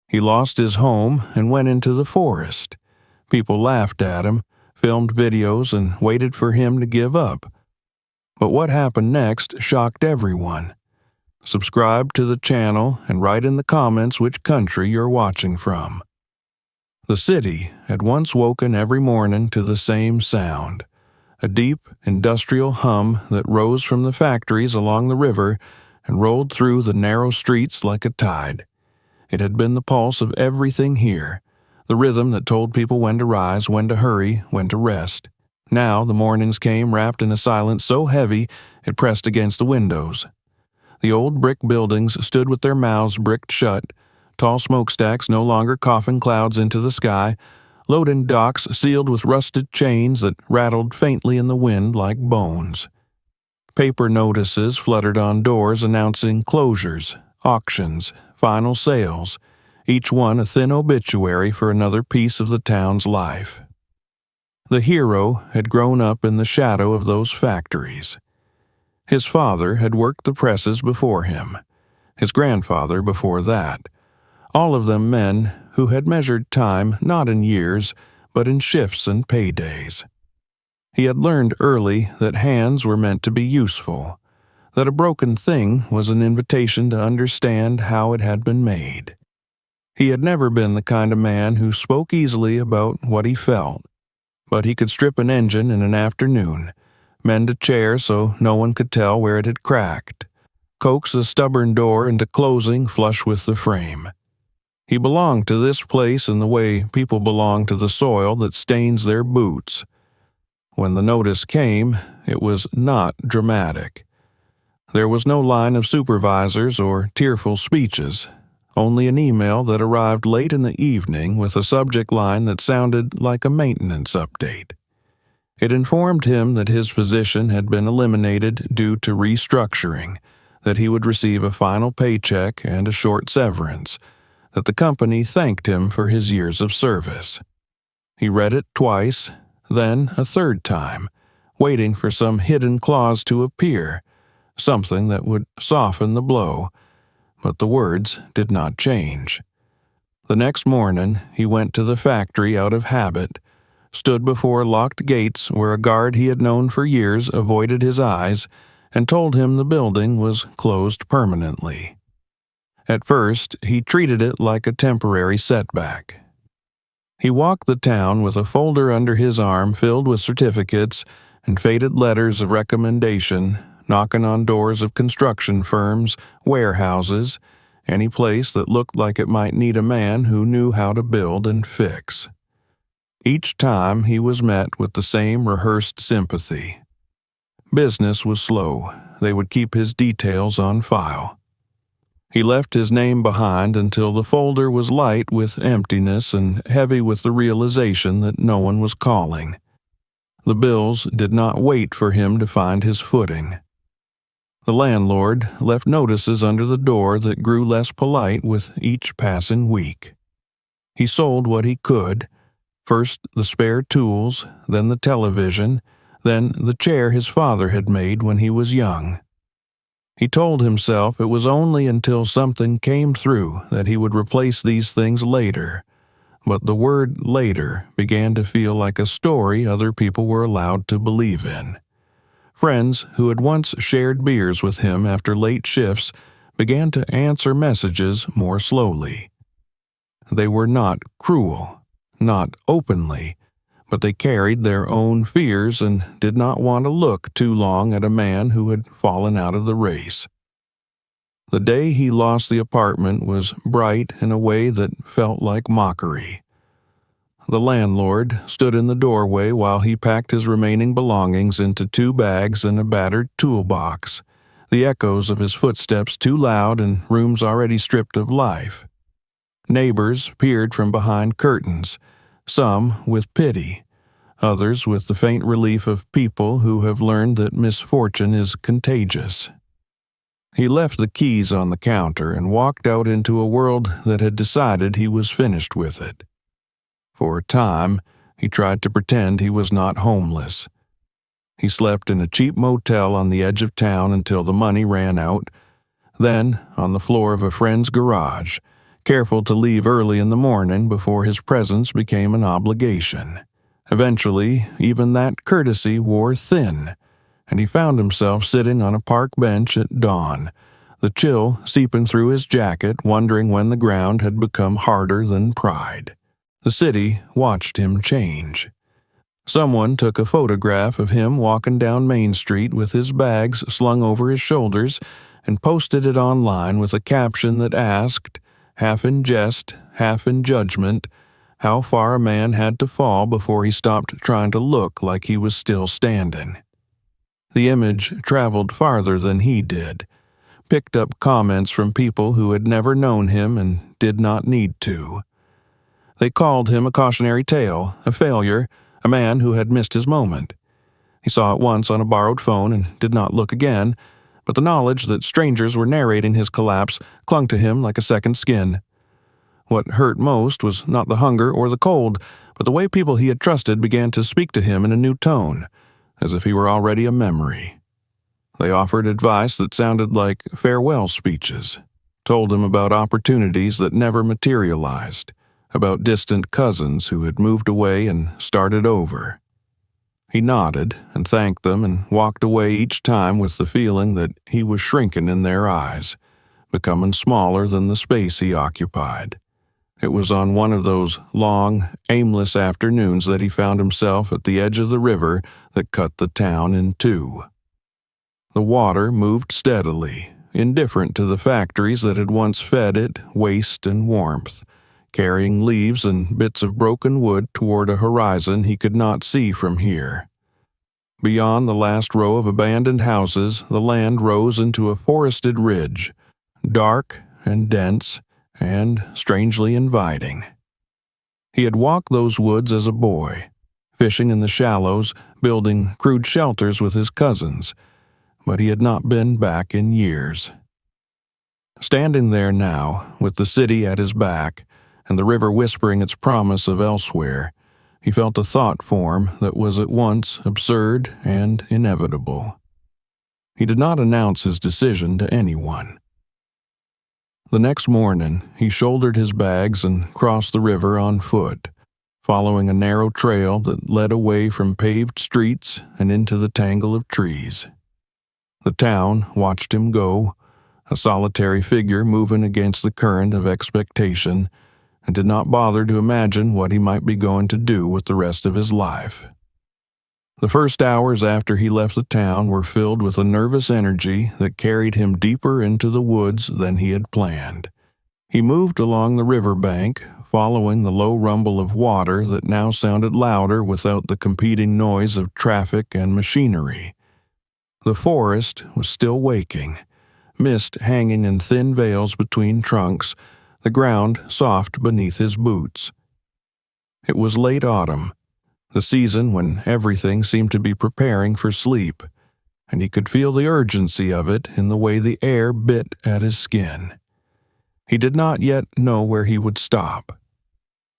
He lost his home and went into the forest. People laughed at him, filmed videos, and waited for him to give up. But what happened next shocked everyone. Subscribe to the channel and write in the comments which country you're watching from. The city had once woken every morning to the same sound, a deep industrial hum that rose from the factories along the river and rolled through the narrow streets like a tide. It had been the pulse of everything here, the rhythm that told people when to rise, when to hurry, when to rest. Now the mornings came wrapped in a silence so heavy it pressed against the windows. The old brick buildings stood with their mouths bricked shut, tall smokestacks no longer coughing clouds into the sky, loading docks sealed with rusted chains that rattled faintly in the wind like bones. Paper notices fluttered on doors announcing closures, auctions, final sales, each one a thin obituary for another piece of the town's life. The hero had grown up in the shadow of those factories. His father had worked the presses before him, his grandfather before that, all of them men who had measured time not in years, but in shifts and paydays. He had learned early that hands were meant to be useful, that a broken thing was an invitation to understand how it had been made. He had never been the kind of man who spoke easily about what he felt, but he could strip an engine in an afternoon, mend a chair so no one could tell where it had cracked, coax a stubborn door into closing flush with the frame. He belonged to this place in the way people belong to the soil that stains their boots. When the notice came, it was not dramatic. There was no line of supervisors or tearful speeches, only an email that arrived late in the evening with a subject line that sounded like a maintenance update. It informed him that his position had been eliminated due to restructuring, that he would receive a final paycheck and a short severance, that the company thanked him for his years of service. He read it twice, then a third time, waiting for some hidden clause to appear, something that would soften the blow, but the words did not change. The next morning, he went to the factory out of habit, stood before locked gates where a guard he had known for years avoided his eyes, and told him the building was closed permanently. At first, he treated it like a temporary setback. He walked the town with a folder under his arm filled with certificates and faded letters of recommendation, knocking on doors of construction firms, warehouses, any place that looked like it might need a man who knew how to build and fix. Each time he was met with the same rehearsed sympathy. Business was slow. They would keep his details on file. He left his name behind until the folder was light with emptiness and heavy with the realization that no one was calling. The bills did not wait for him to find his footing. The landlord left notices under the door that grew less polite with each passing week. He sold what he could, first the spare tools, then the television, then the chair his father had made when he was young. He told himself it was only until something came through that he would replace these things later, but the word later began to feel like a story other people were allowed to believe in. Friends who had once shared beers with him after late shifts began to answer messages more slowly. They were not cruel, not openly, but they carried their own fears and did not want to look too long at a man who had fallen out of the race. The day he lost the apartment was bright in a way that felt like mockery. The landlord stood in the doorway while he packed his remaining belongings into 2 bags and a battered toolbox, the echoes of his footsteps too loud in rooms already stripped of life. Neighbors peered from behind curtains, some with pity, others with the faint relief of people who have learned that misfortune is contagious. He left the keys on the counter and walked out into a world that had decided he was finished with it. For a time, he tried to pretend he was not homeless. He slept in a cheap motel on the edge of town until the money ran out. Then, on the floor of a friend's garage, careful to leave early in the morning before his presence became an obligation. Eventually, even that courtesy wore thin, and he found himself sitting on a park bench at dawn, the chill seeping through his jacket, wondering when the ground had become harder than pride. The city watched him change. Someone took a photograph of him walking down Main Street with his bags slung over his shoulders and posted it online with a caption that asked, half in jest, half in judgment, how far a man had to fall before he stopped trying to look like he was still standing. The image traveled farther than he did, picked up comments from people who had never known him and did not need to. They called him a cautionary tale, a failure, a man who had missed his moment. He saw it once on a borrowed phone and did not look again, but the knowledge that strangers were narrating his collapse clung to him like a second skin. What hurt most was not the hunger or the cold, but the way people he had trusted began to speak to him in a new tone, as if he were already a memory. They offered advice that sounded like farewell speeches, told him about opportunities that never materialized, about distant cousins who had moved away and started over. He nodded and thanked them and walked away each time with the feeling that he was shrinking in their eyes, becoming smaller than the space he occupied. It was on one of those long, aimless afternoons that he found himself at the edge of the river that cut the town in two. The water moved steadily, indifferent to the factories that had once fed it waste and warmth, carrying leaves and bits of broken wood toward a horizon he could not see from here. Beyond the last row of abandoned houses, the land rose into a forested ridge, dark and dense and strangely inviting. He had walked those woods as a boy, fishing in the shallows, building crude shelters with his cousins, but he had not been back in years. Standing there now, with the city at his back, and the river whispering its promise of elsewhere, he felt a thought form that was at once absurd and inevitable. He did not announce his decision to anyone. The next morning, he shouldered his bags and crossed the river on foot, following a narrow trail that led away from paved streets and into the tangle of trees. The town watched him go, a solitary figure moving against the current of expectation, and did not bother to imagine what he might be going to do with the rest of his life. The first hours after he left the town were filled with a nervous energy that carried him deeper into the woods than he had planned. He moved along the river bank, following the low rumble of water that now sounded louder without the competing noise of traffic and machinery. The forest was still waking, mist hanging in thin veils between trunks, the ground soft beneath his boots. It was late autumn, the season when everything seemed to be preparing for sleep, and he could feel the urgency of it in the way the air bit at his skin. He did not yet know where he would stop.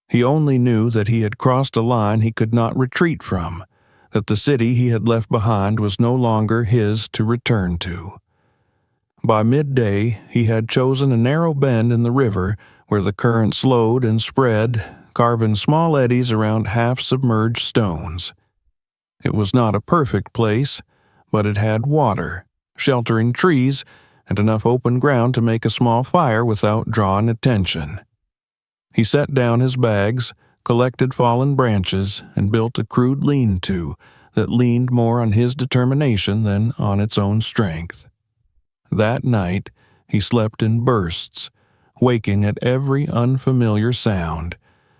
He only knew that he had crossed a line he could not retreat from, that the city he had left behind was no longer his to return to. By midday, he had chosen a narrow bend in the river where the current slowed and spread, carving small eddies around half-submerged stones. It was not a perfect place, but it had water, sheltering trees, and enough open ground to make a small fire without drawing attention. He set down his bags, collected fallen branches, and built a crude lean-to that leaned more on his determination than on its own strength. That night, he slept in bursts, waking at every unfamiliar sound,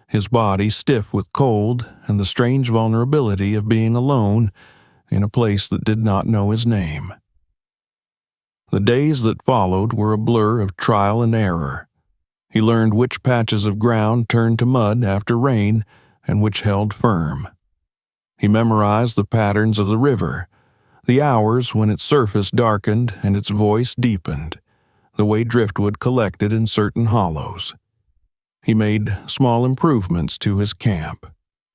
his body stiff with cold and the strange vulnerability of being alone in a place that did not know his name. The days that followed were a blur of trial and error. He learned which patches of ground turned to mud after rain and which held firm. He memorized the patterns of the river, the hours when its surface darkened and its voice deepened, the way driftwood collected in certain hollows. He made small improvements to his camp,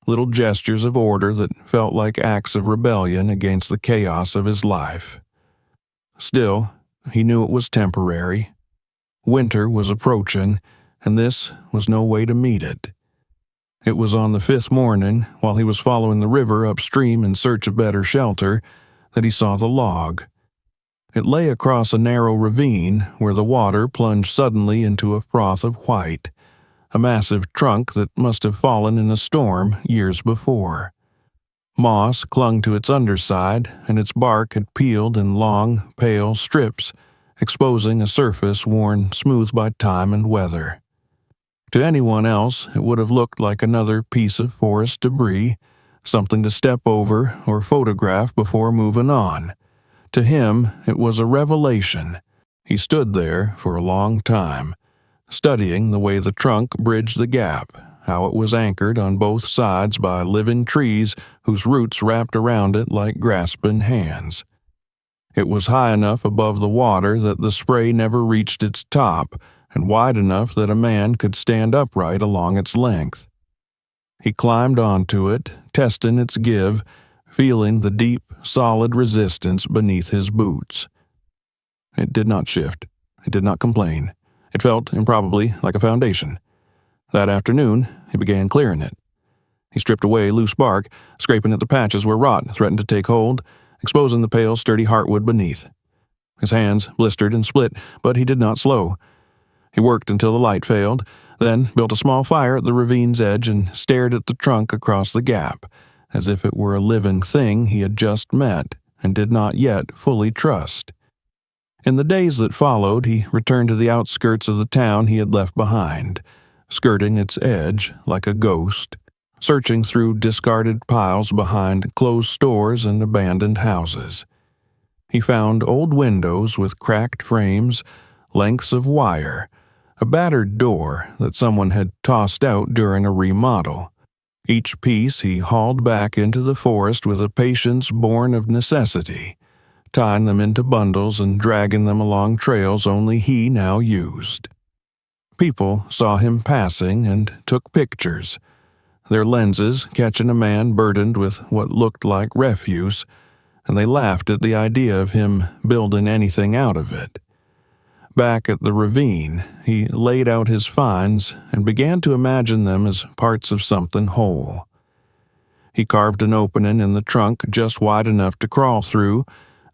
little gestures of order that felt like acts of rebellion against the chaos of his life. Still, he knew it was temporary. Winter was approaching, and this was no way to meet it. It was on the fifth morning, while he was following the river upstream in search of better shelter, that he saw the log. It lay across a narrow ravine where the water plunged suddenly into a froth of white, a massive trunk that must have fallen in a storm years before. Moss clung to its underside, and its bark had peeled in long, pale strips, exposing a surface worn smooth by time and weather. To anyone else, it would have looked like another piece of forest debris, something to step over or photograph before moving on. To him, it was a revelation. He stood there for a long time, studying the way the trunk bridged the gap, how it was anchored on both sides by living trees whose roots wrapped around it like grasping hands. It was high enough above the water that the spray never reached its top, and wide enough that a man could stand upright along its length. He climbed onto it, testing its give, feeling the deep, solid resistance beneath his boots. It did not shift. It did not complain. It felt, improbably, like a foundation. That afternoon, he began clearing it. He stripped away loose bark, scraping at the patches where rot threatened to take hold, exposing the pale, sturdy heartwood beneath. His hands blistered and split, but he did not slow. He worked until the light failed, then built a small fire at the ravine's edge and stared at the trunk across the gap, as if it were a living thing he had just met and did not yet fully trust. In the days that followed, he returned to the outskirts of the town he had left behind, skirting its edge like a ghost, searching through discarded piles behind closed stores and abandoned houses. He found old windows with cracked frames, lengths of wire, a battered door that someone had tossed out during a remodel. Each piece he hauled back into the forest with a patience born of necessity, tying them into bundles and dragging them along trails only he now used. People saw him passing and took pictures, their lenses catching a man burdened with what looked like refuse, and they laughed at the idea of him building anything out of it. Back at the ravine, he laid out his finds and began to imagine them as parts of something whole. He carved an opening in the trunk just wide enough to crawl through,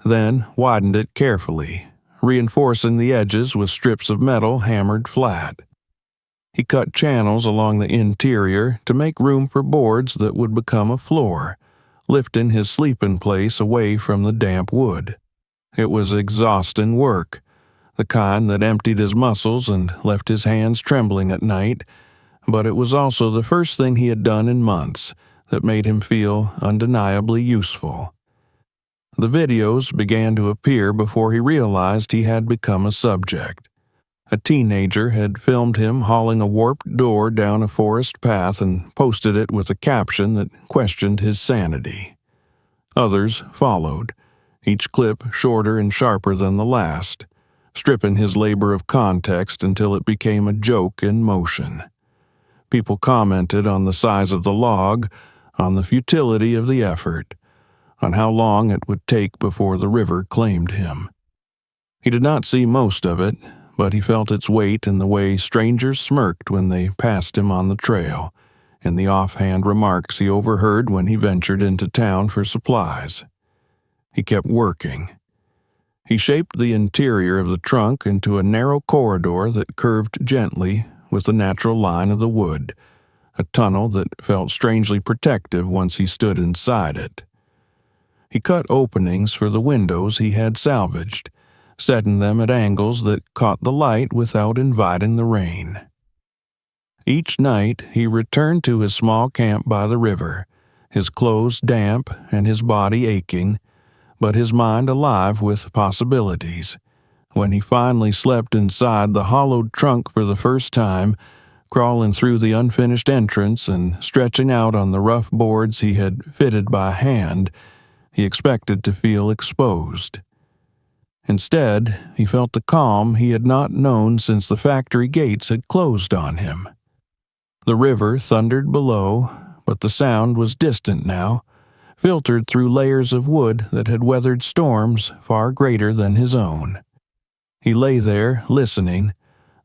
then widened it carefully, reinforcing the edges with strips of metal hammered flat. He cut channels along the interior to make room for boards that would become a floor, lifting his sleeping place away from the damp wood. It was exhausting work, the kind that emptied his muscles and left his hands trembling at night, but it was also the first thing he had done in months that made him feel undeniably useful. The videos began to appear before he realized he had become a subject. A teenager had filmed him hauling a warped door down a forest path and posted it with a caption that questioned his sanity. Others followed, each clip shorter and sharper than the last, stripping his labor of context until it became a joke in motion. People commented on the size of the log, on the futility of the effort, on how long it would take before the river claimed him. He did not see most of it, but he felt its weight in the way strangers smirked when they passed him on the trail, in the offhand remarks he overheard when he ventured into town for supplies. He kept working. He shaped the interior of the trunk into a narrow corridor that curved gently with the natural line of the wood, a tunnel that felt strangely protective once he stood inside it. He cut openings for the windows he had salvaged, setting them at angles that caught the light without inviting the rain. Each night he returned to his small camp by the river, his clothes damp and his body aching, but his mind alive with possibilities. When he finally slept inside the hollowed trunk for the first time, crawling through the unfinished entrance and stretching out on the rough boards he had fitted by hand, he expected to feel exposed. Instead, he felt the calm he had not known since the factory gates had closed on him. The river thundered below, but the sound was distant now, filtered through layers of wood that had weathered storms far greater than his own. He lay there, listening,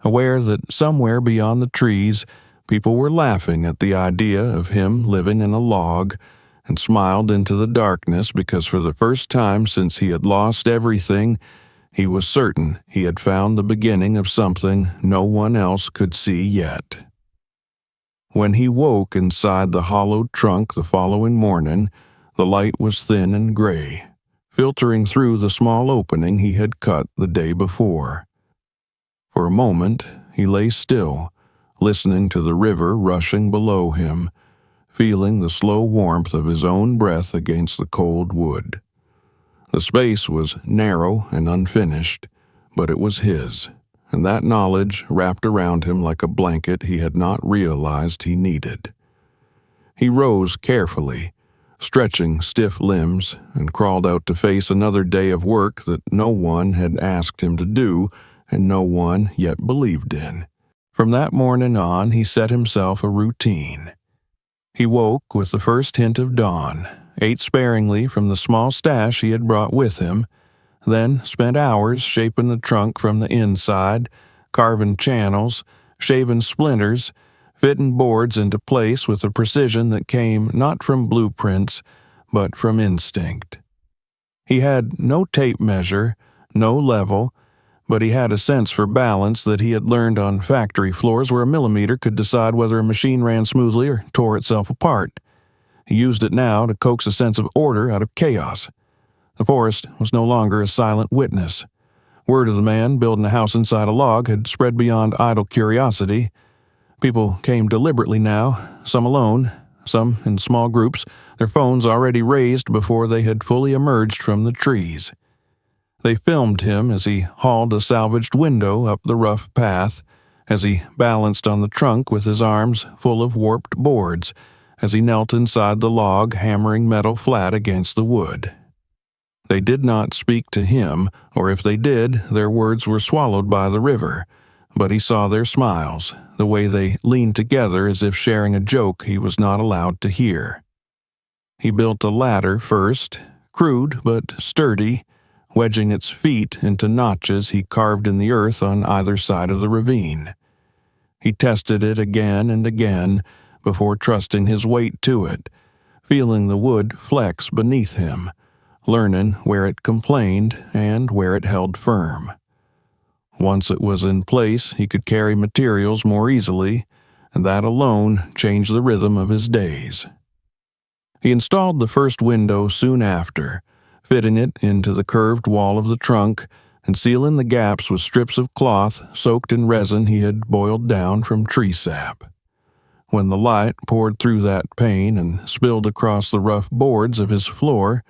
aware that somewhere beyond the trees, people were laughing at the idea of him living in a log, and smiled into the darkness because for the first time since he had lost everything, he was certain he had found the beginning of something no one else could see yet. When he woke inside the hollowed trunk the following morning, the light was thin and gray, filtering through the small opening he had cut the day before. For a moment, he lay still, listening to the river rushing below him, feeling the slow warmth of his own breath against the cold wood. The space was narrow and unfinished, but it was his, and that knowledge wrapped around him like a blanket he had not realized he needed. He rose carefully, stretching stiff limbs, and crawled out to face another day of work that no one had asked him to do and no one yet believed in. From that morning on, he set himself a routine. He woke with the first hint of dawn, ate sparingly from the small stash he had brought with him, then spent hours shaping the trunk from the inside, carving channels, shaving splinters, fitting boards into place with a precision that came not from blueprints, but from instinct. He had no tape measure, no level, but he had a sense for balance that he had learned on factory floors where a millimeter could decide whether a machine ran smoothly or tore itself apart. He used it now to coax a sense of order out of chaos. The forest was no longer a silent witness. Word of the man building a house inside a log had spread beyond idle curiosity. People came deliberately now, some alone, some in small groups, their phones already raised before they had fully emerged from the trees. They filmed him as he hauled a salvaged window up the rough path, as he balanced on the trunk with his arms full of warped boards, as he knelt inside the log hammering metal flat against the wood. They did not speak to him, or if they did, their words were swallowed by the river, but he saw their smiles, the way they leaned together as if sharing a joke he was not allowed to hear. He built a ladder first, crude but sturdy, wedging its feet into notches he carved in the earth on either side of the ravine. He tested it again and again before trusting his weight to it, feeling the wood flex beneath him, learning where it complained and where it held firm. Once it was in place, he could carry materials more easily, and that alone changed the rhythm of his days. He installed the first window soon after, fitting it into the curved wall of the trunk and sealing the gaps with strips of cloth soaked in resin he had boiled down from tree sap. When the light poured through that pane and spilled across the rough boards of his floor,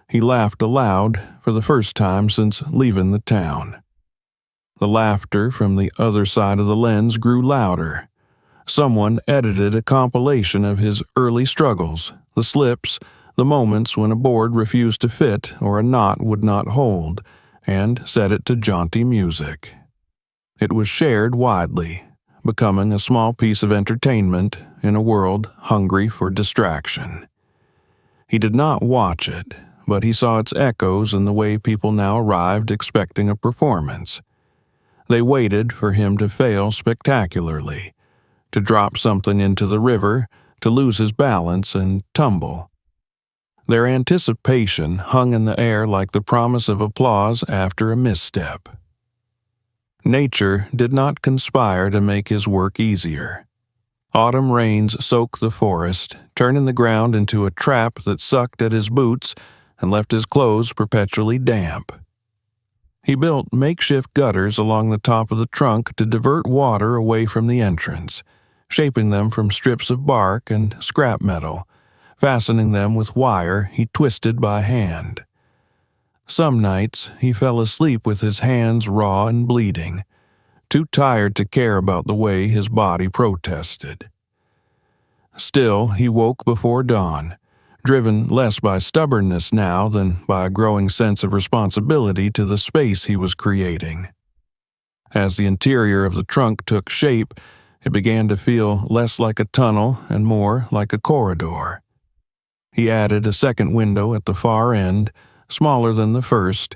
he laughed aloud for the first time since leaving the town. The laughter from the other side of the lens grew louder. Someone edited a compilation of his early struggles, the slips, the moments when a board refused to fit or a knot would not hold, and set it to jaunty music. It was shared widely, becoming a small piece of entertainment in a world hungry for distraction. He did not watch it, but he saw its echoes in the way people now arrived expecting a performance. They waited for him to fail spectacularly, to drop something into the river, to lose his balance and tumble. Their anticipation hung in the air like the promise of applause after a misstep. Nature did not conspire to make his work easier. Autumn rains soaked the forest, turning the ground into a trap that sucked at his boots and left his clothes perpetually damp. He built makeshift gutters along the top of the trunk to divert water away from the entrance, shaping them from strips of bark and scrap metal, fastening them with wire he twisted by hand. Some nights he fell asleep with his hands raw and bleeding, too tired to care about the way his body protested. Still, he woke before dawn, driven less by stubbornness now than by a growing sense of responsibility to the space he was creating. As the interior of the trunk took shape, it began to feel less like a tunnel and more like a corridor. He added a second window at the far end, smaller than the first,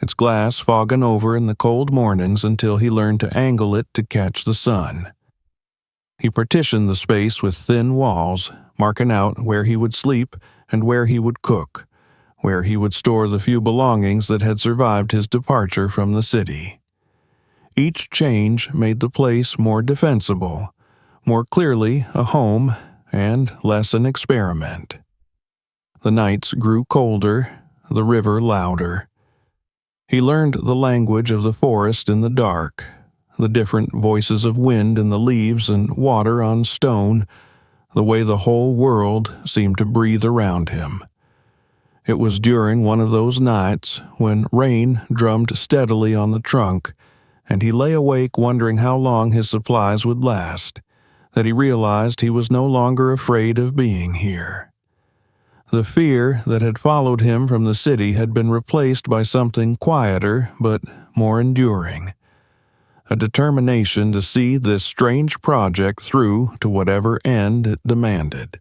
its glass fogging over in the cold mornings until he learned to angle it to catch the sun. He partitioned the space with thin walls, marking out where he would sleep and where he would cook, where he would store the few belongings that had survived his departure from the city. Each change made the place more defensible, more clearly a home, and less an experiment. The nights grew colder, the river louder. He learned the language of the forest in the dark, the different voices of wind in the leaves and water on stone, the way the whole world seemed to breathe around him. It was during one of those nights, when rain drummed steadily on the trunk, and he lay awake wondering how long his supplies would last, that he realized he was no longer afraid of being here. The fear that had followed him from the city had been replaced by something quieter but more enduring, a determination to see this strange project through to whatever end it demanded.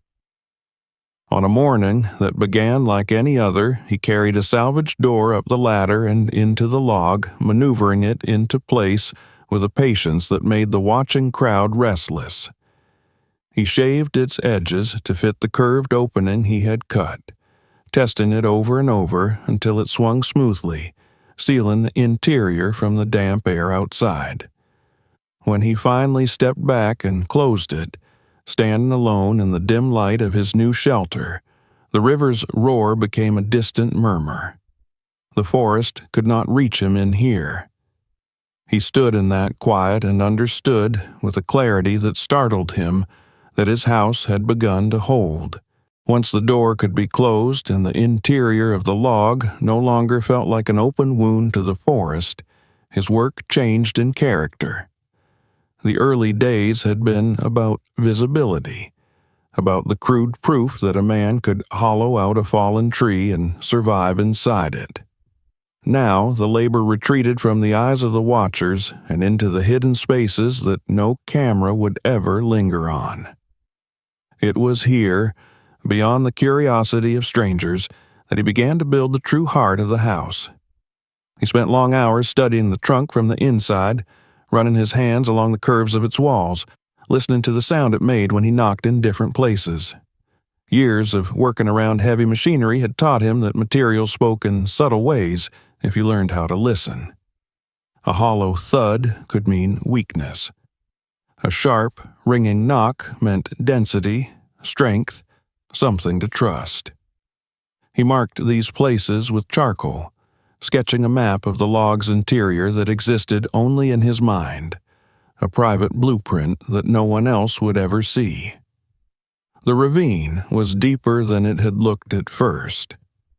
On a morning that began like any other, he carried a salvage door up the ladder and into the log, maneuvering it into place with a patience that made the watching crowd restless. He shaved its edges to fit the curved opening he had cut, testing it over and over until it swung smoothly, sealing the interior from the damp air outside. When he finally stepped back and closed it, standing alone in the dim light of his new shelter, the river's roar became a distant murmur. The forest could not reach him in here. He stood in that quiet and understood, with a clarity that startled him, that his house had begun to hold. Once the door could be closed and the interior of the log no longer felt like an open wound to the forest, his work changed in character. The early days had been about visibility, about the crude proof that a man could hollow out a fallen tree and survive inside it. Now the labor retreated from the eyes of the watchers and into the hidden spaces that no camera would ever linger on. It was here, beyond the curiosity of strangers, that he began to build the true heart of the house. He spent long hours studying the trunk from the inside, running his hands along the curves of its walls, listening to the sound it made when he knocked in different places. Years of working around heavy machinery had taught him that materials spoke in subtle ways if he learned how to listen. A hollow thud could mean weakness. A sharp, ringing knock meant density, strength, something to trust. He marked these places with charcoal, sketching a map of the log's interior that existed only in his mind, a private blueprint that no one else would ever see. The ravine was deeper than it had looked at first.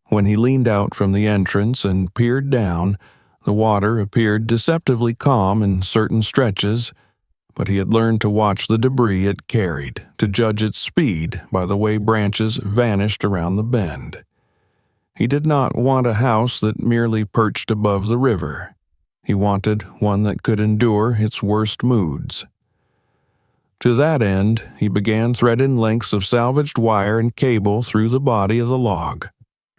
When he leaned out from the entrance and peered down, the water appeared deceptively calm in certain stretches, but he had learned to watch the debris it carried, to judge its speed by the way branches vanished around the bend. He did not want a house that merely perched above the river. He wanted one that could endure its worst moods. To that end, he began threading lengths of salvaged wire and cable through the body of the log,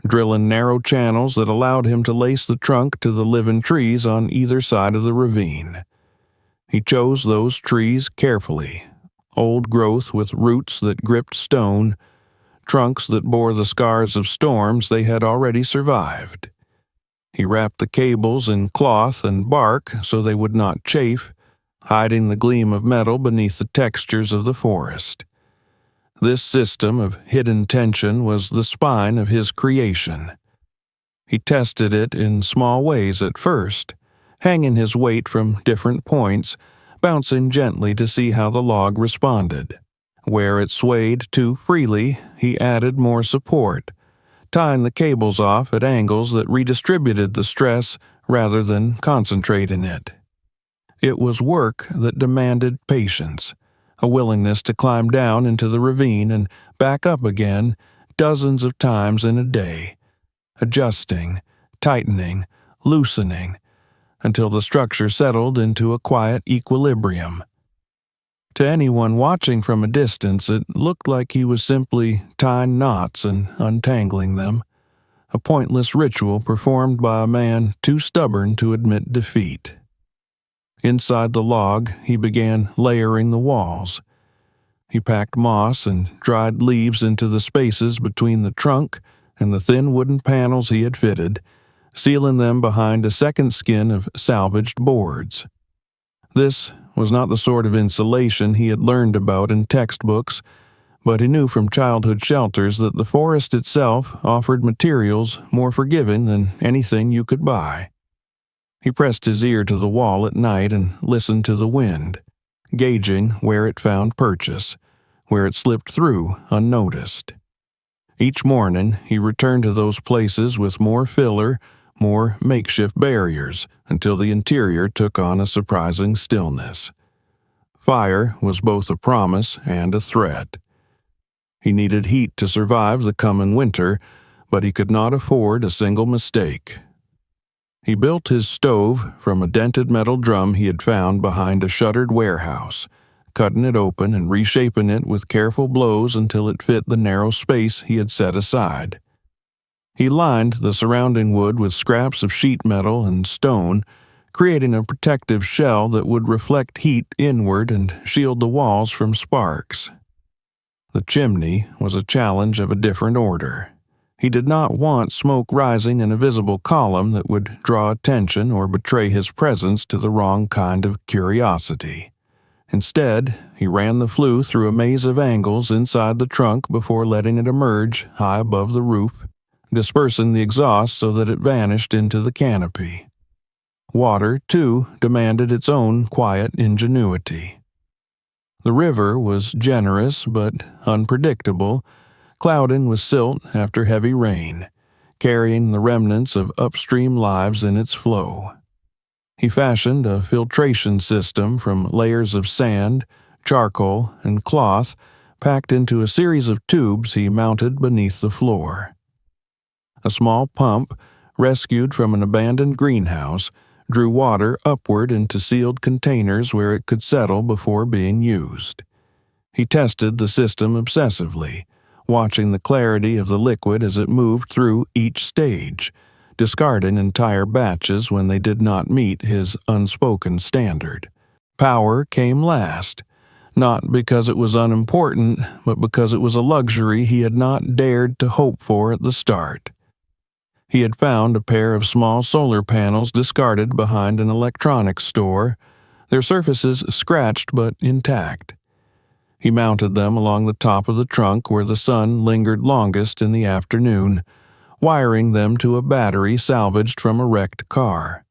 drilling narrow channels that allowed him to lace the trunk to the living trees on either side of the ravine. He chose those trees carefully, old growth with roots that gripped stone, trunks that bore the scars of storms they had already survived. He wrapped the cables in cloth and bark so they would not chafe, hiding the gleam of metal beneath the textures of the forest. This system of hidden tension was the spine of his creation. He tested it in small ways at first, hanging his weight from different points, bouncing gently to see how the log responded. Where it swayed too freely, he added more support, tying the cables off at angles that redistributed the stress rather than concentrating it. It was work that demanded patience, a willingness to climb down into the ravine and back up again dozens of times in a day, adjusting, tightening, loosening, until the structure settled into a quiet equilibrium. To anyone watching from a distance, it looked like he was simply tying knots and untangling them, a pointless ritual performed by a man too stubborn to admit defeat. Inside the log, he began layering the walls. He packed moss and dried leaves into the spaces between the trunk and the thin wooden panels he had fitted, sealing them behind a second skin of salvaged boards. This was not the sort of insulation he had learned about in textbooks, but he knew from childhood shelters that the forest itself offered materials more forgiving than anything you could buy. He pressed his ear to the wall at night and listened to the wind, gauging where it found purchase, where it slipped through unnoticed. Each morning, he returned to those places with more filler, more makeshift barriers, until the interior took on a surprising stillness. Fire was both a promise and a threat. He needed heat to survive the coming winter, but he could not afford a single mistake. He built his stove from a dented metal drum he had found behind a shuttered warehouse, cutting it open and reshaping it with careful blows until it fit the narrow space he had set aside. He lined the surrounding wood with scraps of sheet metal and stone, creating a protective shell that would reflect heat inward and shield the walls from sparks. The chimney was a challenge of a different order. He did not want smoke rising in a visible column that would draw attention or betray his presence to the wrong kind of curiosity. Instead, he ran the flue through a maze of angles inside the trunk before letting it emerge high above the roof, dispersing the exhaust so that it vanished into the canopy. Water, too, demanded its own quiet ingenuity. The river was generous but unpredictable, clouding with silt after heavy rain, carrying the remnants of upstream lives in its flow. He fashioned a filtration system from layers of sand, charcoal, and cloth packed into a series of tubes he mounted beneath the floor. A small pump, rescued from an abandoned greenhouse, drew water upward into sealed containers where it could settle before being used. He tested the system obsessively, watching the clarity of the liquid as it moved through each stage, discarding entire batches when they did not meet his unspoken standard. Power came last, not because it was unimportant, but because it was a luxury he had not dared to hope for at the start. He had found a pair of small solar panels discarded behind an electronics store, their surfaces scratched but intact. He mounted them along the top of the trunk where the sun lingered longest in the afternoon, wiring them to a battery salvaged from a wrecked car.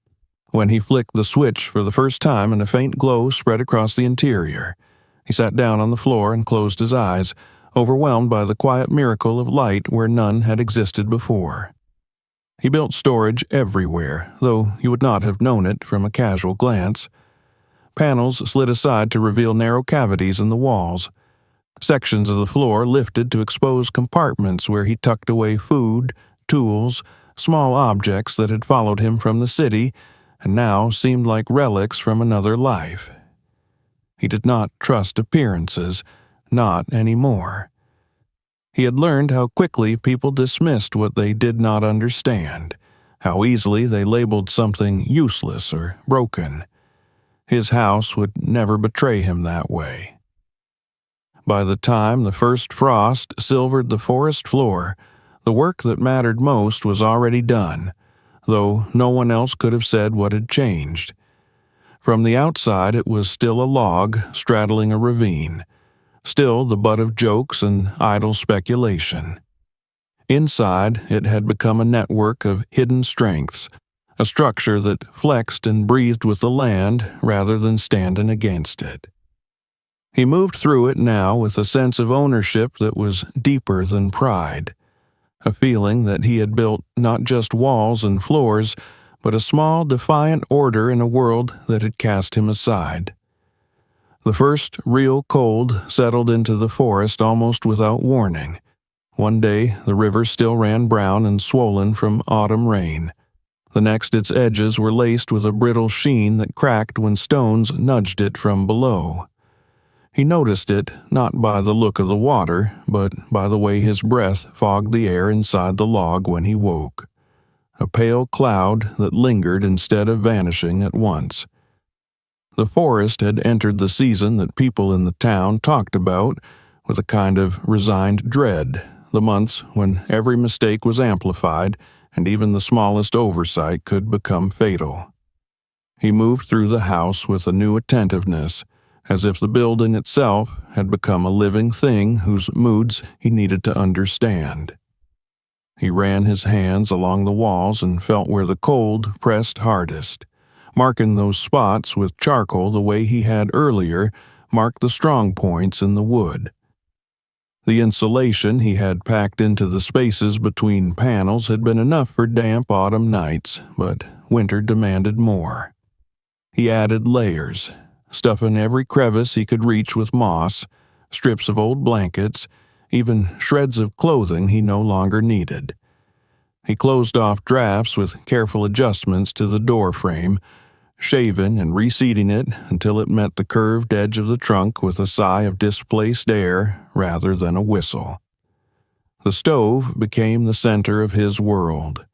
When he flicked the switch for the first time and a faint glow spread across the interior, he sat down on the floor and closed his eyes, overwhelmed by the quiet miracle of light where none had existed before. He built storage everywhere, though you would not have known it from a casual glance. Panels slid aside to reveal narrow cavities in the walls. Sections of the floor lifted to expose compartments where he tucked away food, tools, small objects that had followed him from the city and now seemed like relics from another life. He did not trust appearances, not anymore. He had learned how quickly people dismissed what they did not understand, how easily they labeled something useless or broken. His house would never betray him that way. By the time the first frost silvered the forest floor, the work that mattered most was already done, though no one else could have said what had changed. From the outside it was still a log straddling a ravine, still the butt of jokes and idle speculation. Inside, it had become a network of hidden strengths, a structure that flexed and breathed with the land rather than standing against it. He moved through it now with a sense of ownership that was deeper than pride, a feeling that he had built not just walls and floors, but a small, defiant order in a world that had cast him aside. The first real cold settled into the forest almost without warning. One day, the river still ran brown and swollen from autumn rain. The next, its edges were laced with a brittle sheen that cracked when stones nudged it from below. He noticed it not by the look of the water, but by the way his breath fogged the air inside the log when he woke. A pale cloud that lingered instead of vanishing at once. The forest had entered the season that people in the town talked about with a kind of resigned dread, the months when every mistake was amplified and even the smallest oversight could become fatal. He moved through the house with a new attentiveness, as if the building itself had become a living thing whose moods he needed to understand. He ran his hands along the walls and felt where the cold pressed hardest, marking those spots with charcoal the way he had earlier marked the strong points in the wood. The insulation he had packed into the spaces between panels had been enough for damp autumn nights, but winter demanded more. He added layers, stuffing every crevice he could reach with moss, strips of old blankets, even shreds of clothing he no longer needed. He closed off drafts with careful adjustments to the door frame, shaving and reseating it until it met the curved edge of the trunk with a sigh of displaced air rather than a whistle. The stove became the center of his world.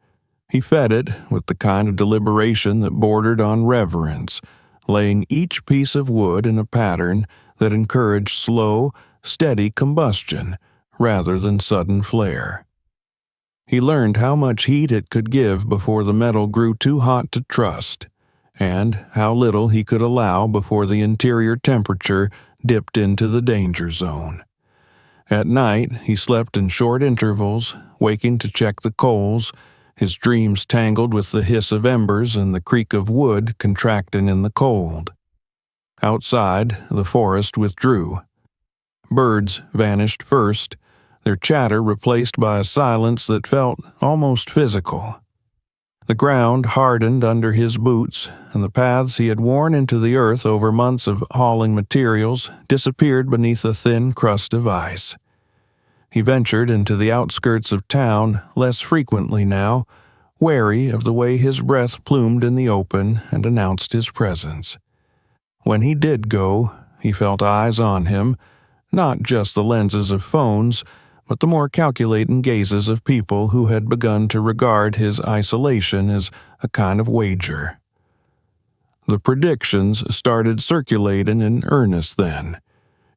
He fed it with the kind of deliberation that bordered on reverence, laying each piece of wood in a pattern that encouraged slow, steady combustion rather than sudden flare. He learned how much heat it could give before the metal grew too hot to trust, and how little he could allow before the interior temperature dipped into the danger zone. At night, he slept in short intervals, waking to check the coals, his dreams tangled with the hiss of embers and the creak of wood contracting in the cold. Outside, the forest withdrew. Birds vanished first, their chatter replaced by a silence that felt almost physical. The ground hardened under his boots, and the paths he had worn into the earth over months of hauling materials disappeared beneath a thin crust of ice. He ventured into the outskirts of town less frequently now, wary of the way his breath plumed in the open and announced his presence. When he did go, he felt eyes on him, not just the lenses of phones, but the more calculating gazes of people who had begun to regard his isolation as a kind of wager. The predictions started circulating in earnest then.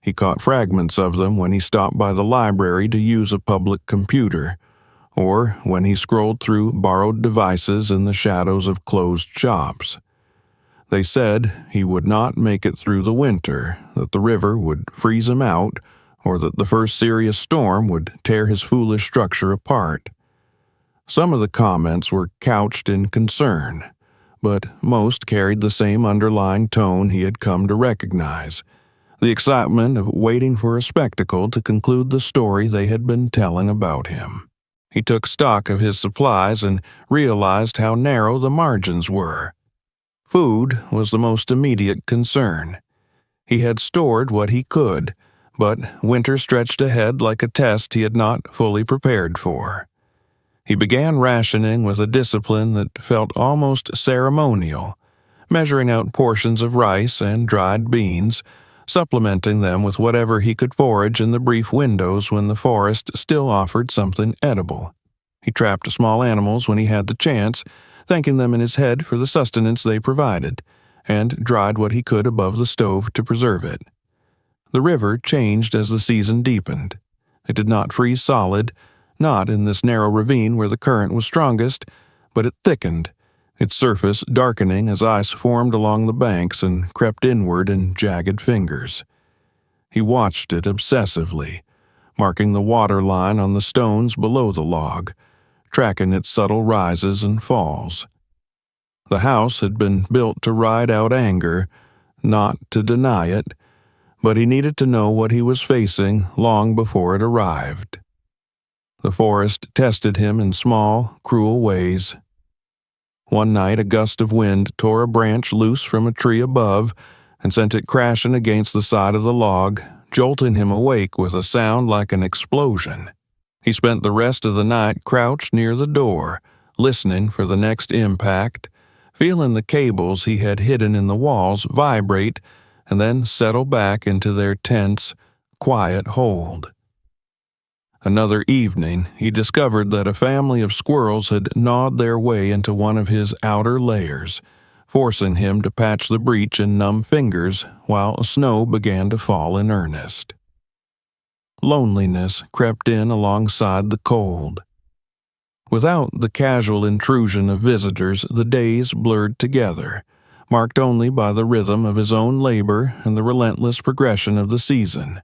He caught fragments of them when he stopped by the library to use a public computer, or when he scrolled through borrowed devices in the shadows of closed shops. They said he would not make it through the winter, that the river would freeze him out, or that the first serious storm would tear his foolish structure apart. Some of the comments were couched in concern, but most carried the same underlying tone he had come to recognize, the excitement of waiting for a spectacle to conclude the story they had been telling about him. He took stock of his supplies and realized how narrow the margins were. Food was the most immediate concern. He had stored what he could, but winter stretched ahead like a test he had not fully prepared for. He began rationing with a discipline that felt almost ceremonial, measuring out portions of rice and dried beans, supplementing them with whatever he could forage in the brief windows when the forest still offered something edible. He trapped small animals when he had the chance, thanking them in his head for the sustenance they provided, and dried what he could above the stove to preserve it. The river changed as the season deepened. It did not freeze solid, not in this narrow ravine where the current was strongest, but it thickened, its surface darkening as ice formed along the banks and crept inward in jagged fingers. He watched it obsessively, marking the water line on the stones below the log, tracking its subtle rises and falls. The house had been built to ride out anger, not to deny it, but he needed to know what he was facing long before it arrived. The forest tested him in small, cruel ways. One night, a gust of wind tore a branch loose from a tree above and sent it crashing against the side of the log, jolting him awake with a sound like an explosion. He spent the rest of the night crouched near the door, listening for the next impact, feeling the cables he had hidden in the walls vibrate and then settle back into their tense, quiet hold. Another evening, he discovered that a family of squirrels had gnawed their way into one of his outer layers, forcing him to patch the breach in numb fingers while snow began to fall in earnest. Loneliness crept in alongside the cold. Without the casual intrusion of visitors, the days blurred together, marked only by the rhythm of his own labor and the relentless progression of the season.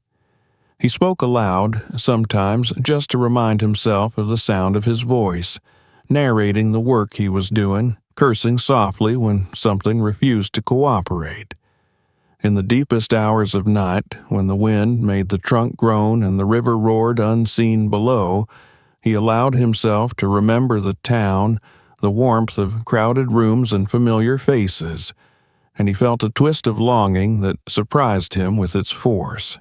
He spoke aloud, sometimes just to remind himself of the sound of his voice, narrating the work he was doing, cursing softly when something refused to cooperate. In the deepest hours of night, when the wind made the trunk groan and the river roared unseen below, he allowed himself to remember the town, the warmth of crowded rooms and familiar faces, and he felt a twist of longing that surprised him with its force.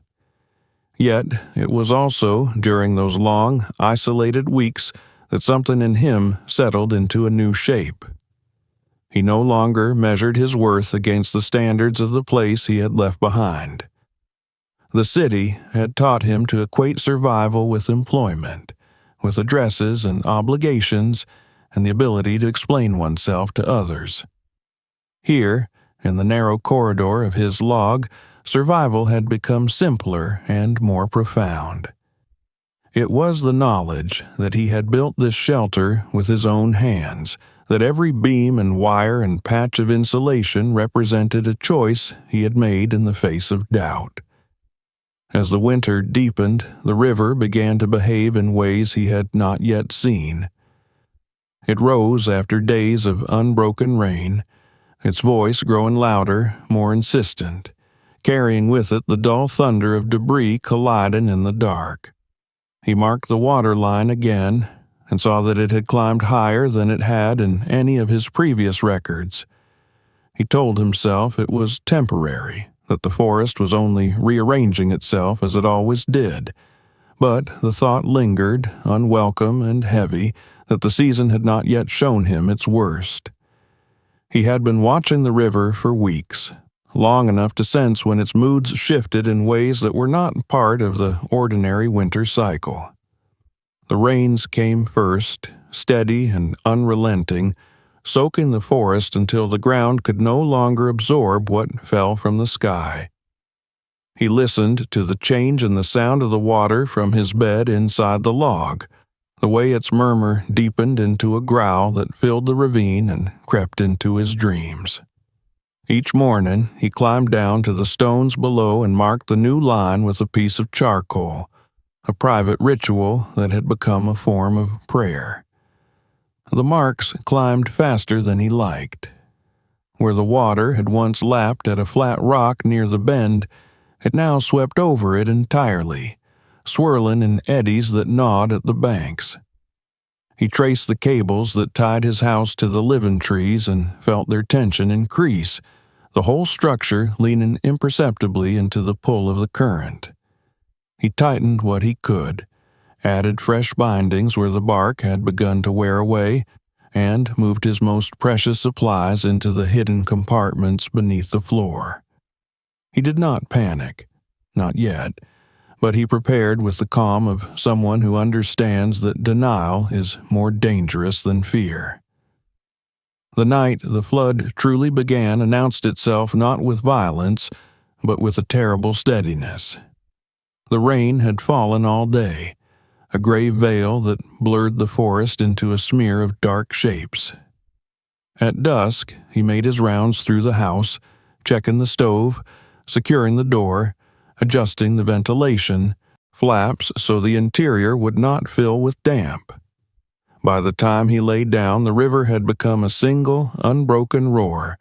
Yet it was also during those long, isolated weeks that something in him settled into a new shape. He no longer measured his worth against the standards of the place he had left behind. The city had taught him to equate survival with employment, with addresses and obligations, and the ability to explain oneself to others. Here, in the narrow corridor of his log, survival had become simpler and more profound. It was the knowledge that he had built this shelter with his own hands, that every beam and wire and patch of insulation represented a choice he had made in the face of doubt. As the winter deepened, the river began to behave in ways he had not yet seen. It rose after days of unbroken rain, its voice growing louder, more insistent, carrying with it the dull thunder of debris colliding in the dark. He marked the water line again and saw that it had climbed higher than it had in any of his previous records. He told himself it was temporary, that the forest was only rearranging itself as it always did, but the thought lingered, unwelcome and heavy, that the season had not yet shown him its worst. He had been watching the river for weeks, long enough to sense when its moods shifted in ways that were not part of the ordinary winter cycle. The rains came first, steady and unrelenting, soaking the forest until the ground could no longer absorb what fell from the sky. He listened to the change in the sound of the water from his bed inside the log, the way its murmur deepened into a growl that filled the ravine and crept into his dreams. Each morning, he climbed down to the stones below and marked the new line with a piece of charcoal, a private ritual that had become a form of prayer. The marks climbed faster than he liked. Where the water had once lapped at a flat rock near the bend, it now swept over it entirely, swirling in eddies that gnawed at the banks. He traced the cables that tied his house to the living trees and felt their tension increase, the whole structure leaning imperceptibly into the pull of the current. He tightened what he could, added fresh bindings where the bark had begun to wear away, and moved his most precious supplies into the hidden compartments beneath the floor. He did not panic, not yet, but he prepared with the calm of someone who understands that denial is more dangerous than fear. The night the flood truly began announced itself not with violence, but with a terrible steadiness. The rain had fallen all day, a gray veil that blurred the forest into a smear of dark shapes. At dusk, he made his rounds through the house, checking the stove, securing the door, adjusting the ventilation, flaps so the interior would not fill with damp. By the time he lay down, the river had become a single, unbroken roar,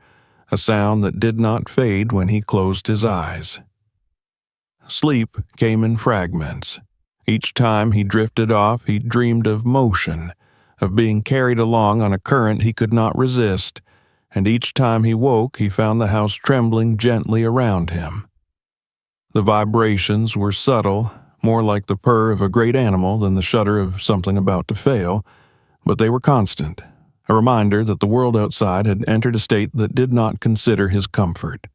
a sound that did not fade when he closed his eyes. Sleep came in fragments. Each time he drifted off, he dreamed of motion, of being carried along on a current he could not resist, and each time he woke, he found the house trembling gently around him. The vibrations were subtle, more like the purr of a great animal than the shudder of something about to fail, but they were constant, a reminder that the world outside had entered a state that did not consider his comfort.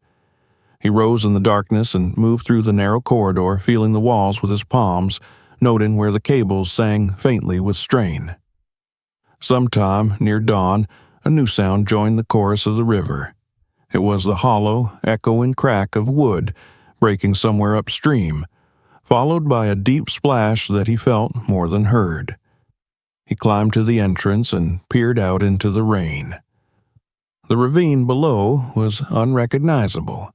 He rose in the darkness and moved through the narrow corridor, feeling the walls with his palms, noting where the cables sang faintly with strain. Sometime near dawn, a new sound joined the chorus of the river. It was the hollow, echoing crack of wood breaking somewhere upstream, followed by a deep splash that he felt more than heard. He climbed to the entrance and peered out into the rain. The ravine below was unrecognizable,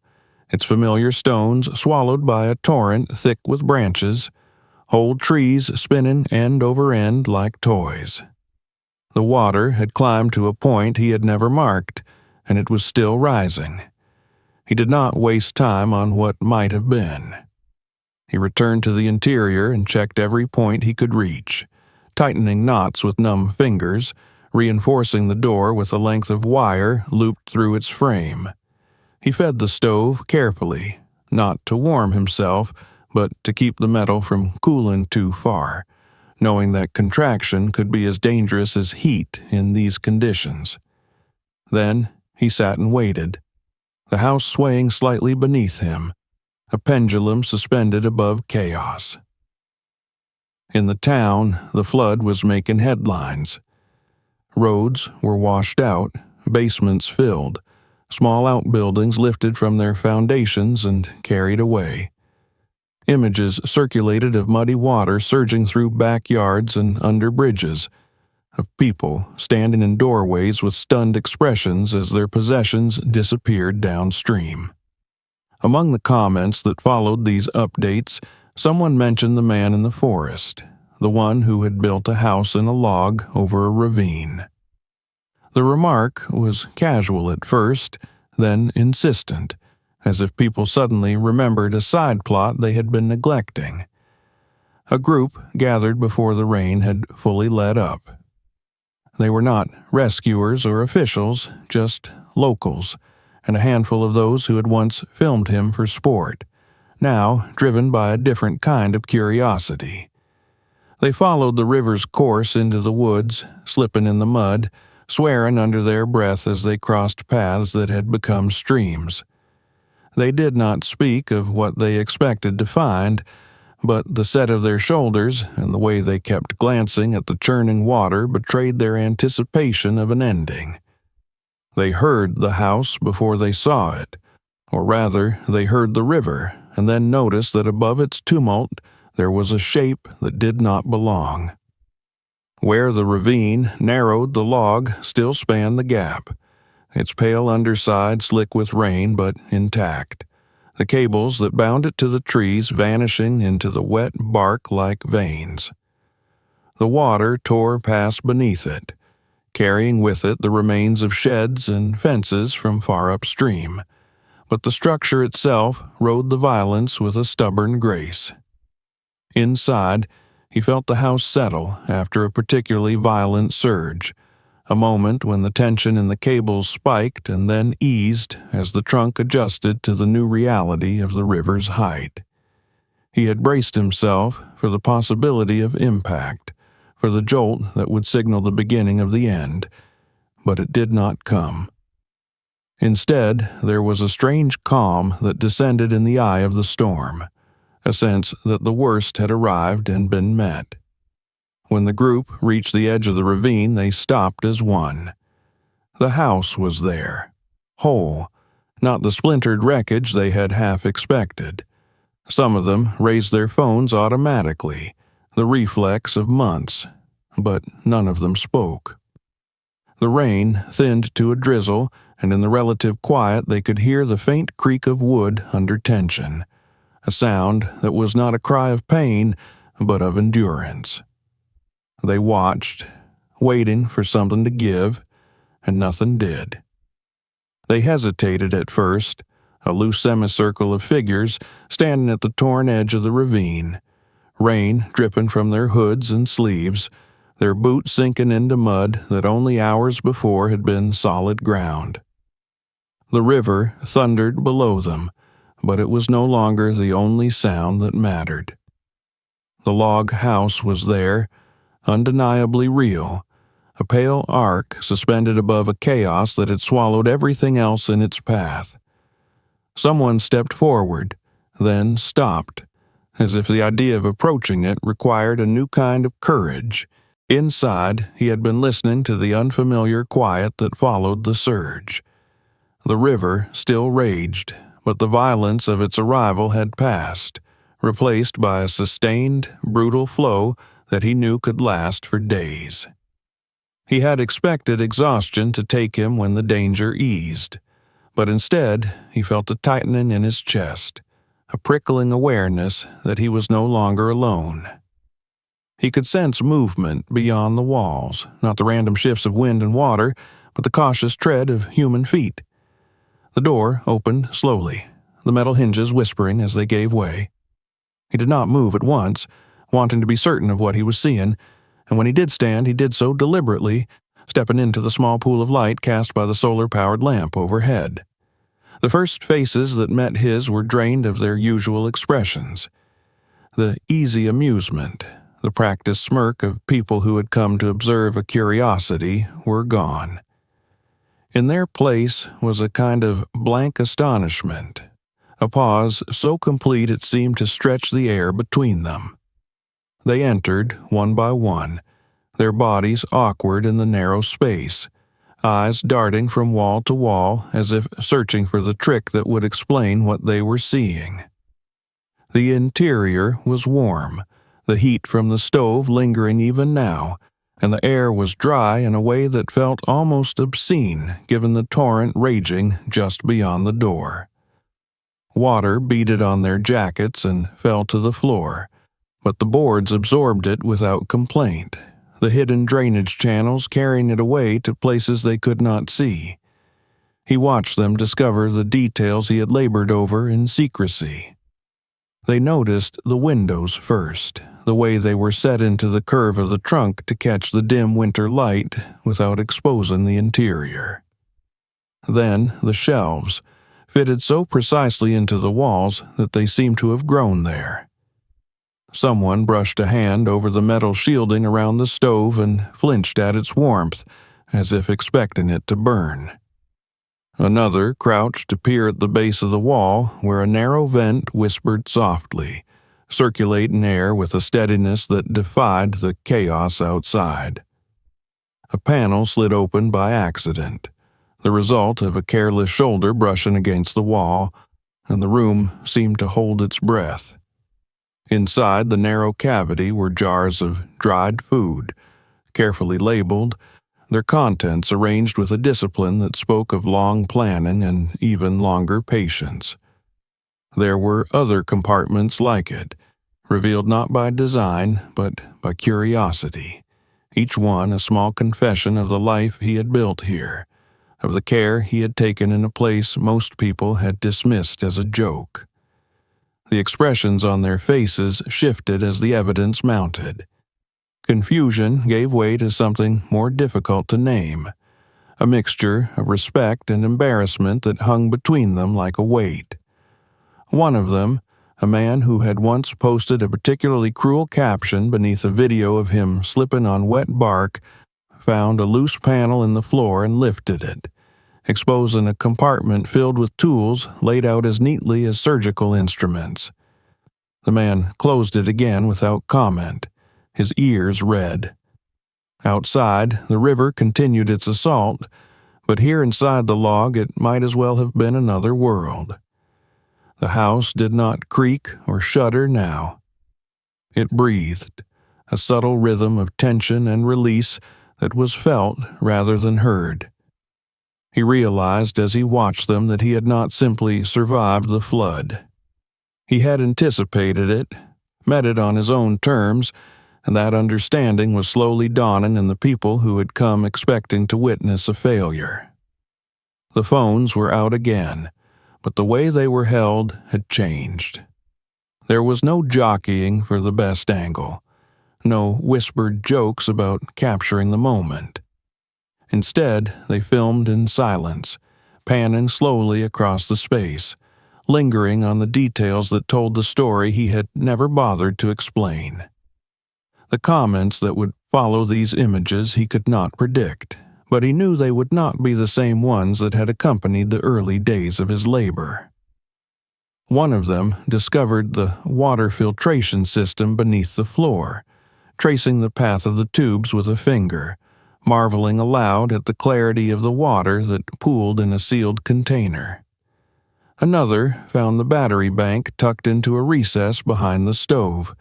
its familiar stones swallowed by a torrent thick with branches, whole trees spinning end over end like toys. The water had climbed to a point he had never marked, and it was still rising. He did not waste time on what might have been. He returned to the interior and checked every point he could reach, tightening knots with numb fingers, reinforcing the door with a length of wire looped through its frame. He fed the stove carefully, not to warm himself, but to keep the metal from cooling too far, knowing that contraction could be as dangerous as heat in these conditions. Then he sat and waited, the house swaying slightly beneath him, a pendulum suspended above chaos. In the town, the flood was making headlines. Roads were washed out, basements filled, small outbuildings lifted from their foundations and carried away. Images circulated of muddy water surging through backyards and under bridges, of people standing in doorways with stunned expressions as their possessions disappeared downstream. Among the comments that followed these updates, someone mentioned the man in the forest, the one who had built a house in a log over a ravine. The remark was casual at first, then insistent, as if people suddenly remembered a side plot they had been neglecting. A group gathered before the rain had fully let up. They were not rescuers or officials, just locals, and a handful of those who had once filmed him for sport, now driven by a different kind of curiosity. They followed the river's course into the woods, slipping in the mud, swearing under their breath as they crossed paths that had become streams. They did not speak of what they expected to find, but the set of their shoulders and the way they kept glancing at the churning water betrayed their anticipation of an ending. They heard the house before they saw it, or rather, they heard the river and then noticed that above its tumult there was a shape that did not belong. Where the ravine narrowed, the log still spanned the gap, its pale underside slick with rain but intact, the cables that bound it to the trees vanishing into the wet bark like veins. The water tore past beneath it, carrying with it the remains of sheds and fences from far upstream, but the structure itself rode the violence with a stubborn grace. Inside, he felt the house settle after a particularly violent surge, a moment when the tension in the cables spiked and then eased as the trunk adjusted to the new reality of the river's height. He had braced himself for the possibility of impact, for the jolt that would signal the beginning of the end, but it did not come. Instead, there was a strange calm that descended in the eye of the storm, a sense that the worst had arrived and been met. When the group reached the edge of the ravine, they stopped as one. The house was there, whole, not the splintered wreckage they had half expected. Some of them raised their phones automatically, the reflex of months, but none of them spoke. The rain thinned to a drizzle, and in the relative quiet they could hear the faint creak of wood under tension, a sound that was not a cry of pain, but of endurance. They watched, waiting for something to give, and nothing did. They hesitated at first, a loose semicircle of figures standing at the torn edge of the ravine, rain dripping from their hoods and sleeves, their boots sinking into mud that only hours before had been solid ground. The river thundered below them, but it was no longer the only sound that mattered. The log house was there, undeniably real, a pale arc suspended above a chaos that had swallowed everything else in its path. Someone stepped forward, then stopped, as if the idea of approaching it required a new kind of courage. Inside, he had been listening to the unfamiliar quiet that followed the surge. The river still raged, but the violence of its arrival had passed, replaced by a sustained, brutal flow that he knew could last for days. He had expected exhaustion to take him when the danger eased, but instead he felt a tightening in his chest, a prickling awareness that he was no longer alone. He could sense movement beyond the walls, not the random shifts of wind and water, but the cautious tread of human feet. The door opened slowly, the metal hinges whispering as they gave way. He did not move at once, wanting to be certain of what he was seeing, and when he did stand, he did so deliberately, stepping into the small pool of light cast by the solar-powered lamp overhead. The first faces that met his were drained of their usual expressions. The easy amusement, the practiced smirk of people who had come to observe a curiosity, were gone. In their place was a kind of blank astonishment, a pause so complete it seemed to stretch the air between them. They entered, one by one, their bodies awkward in the narrow space, eyes darting from wall to wall as if searching for the trick that would explain what they were seeing. The interior was warm, the heat from the stove lingering even now, and the air was dry in a way that felt almost obscene given the torrent raging just beyond the door. Water beaded on their jackets and fell to the floor, but the boards absorbed it without complaint, the hidden drainage channels carrying it away to places they could not see. He watched them discover the details he had labored over in secrecy. They noticed the windows first, the way they were set into the curve of the trunk to catch the dim winter light without exposing the interior. Then the shelves, fitted so precisely into the walls that they seemed to have grown there. Someone brushed a hand over the metal shielding around the stove and flinched at its warmth, as if expecting it to burn. Another crouched to peer at the base of the wall where a narrow vent whispered softly, circulating air with a steadiness that defied the chaos outside. A panel slid open by accident, the result of a careless shoulder brushing against the wall, and the room seemed to hold its breath. Inside the narrow cavity were jars of dried food, carefully labeled, their contents arranged with a discipline that spoke of long planning and even longer patience. There were other compartments like it, revealed not by design but by curiosity, each one a small confession of the life he had built here, of the care he had taken in a place most people had dismissed as a joke. The expressions on their faces shifted as the evidence mounted. Confusion gave way to something more difficult to name, a mixture of respect and embarrassment that hung between them like a weight. One of them, a man who had once posted a particularly cruel caption beneath a video of him slipping on wet bark, found a loose panel in the floor and lifted it, exposing a compartment filled with tools laid out as neatly as surgical instruments. The man closed it again without comment, his ears red. Outside, the river continued its assault, but here inside the log it might as well have been another world. The house did not creak or shudder now. It breathed, a subtle rhythm of tension and release that was felt rather than heard. He realized as he watched them that he had not simply survived the flood. He had anticipated it, met it on his own terms, and that understanding was slowly dawning in the people who had come expecting to witness a failure. The phones were out again, but the way they were held had changed. There was no jockeying for the best angle, no whispered jokes about capturing the moment. Instead, they filmed in silence, panning slowly across the space, lingering on the details that told the story he had never bothered to explain. The comments that would follow these images he could not predict, but he knew they would not be the same ones that had accompanied the early days of his labor. One of them discovered the water filtration system beneath the floor, tracing the path of the tubes with a finger, marveling aloud at the clarity of the water that pooled in a sealed container. Another found the battery bank tucked into a recess behind the stove,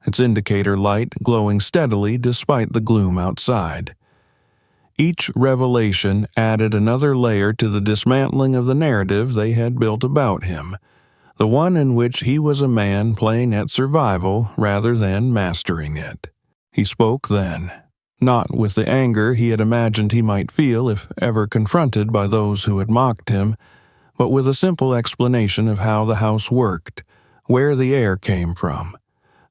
its indicator light glowing steadily despite the gloom outside. Each revelation added another layer to the dismantling of the narrative they had built about him, the one in which he was a man playing at survival rather than mastering it. He spoke then, not with the anger he had imagined he might feel if ever confronted by those who had mocked him, but with a simple explanation of how the house worked, where the air came from,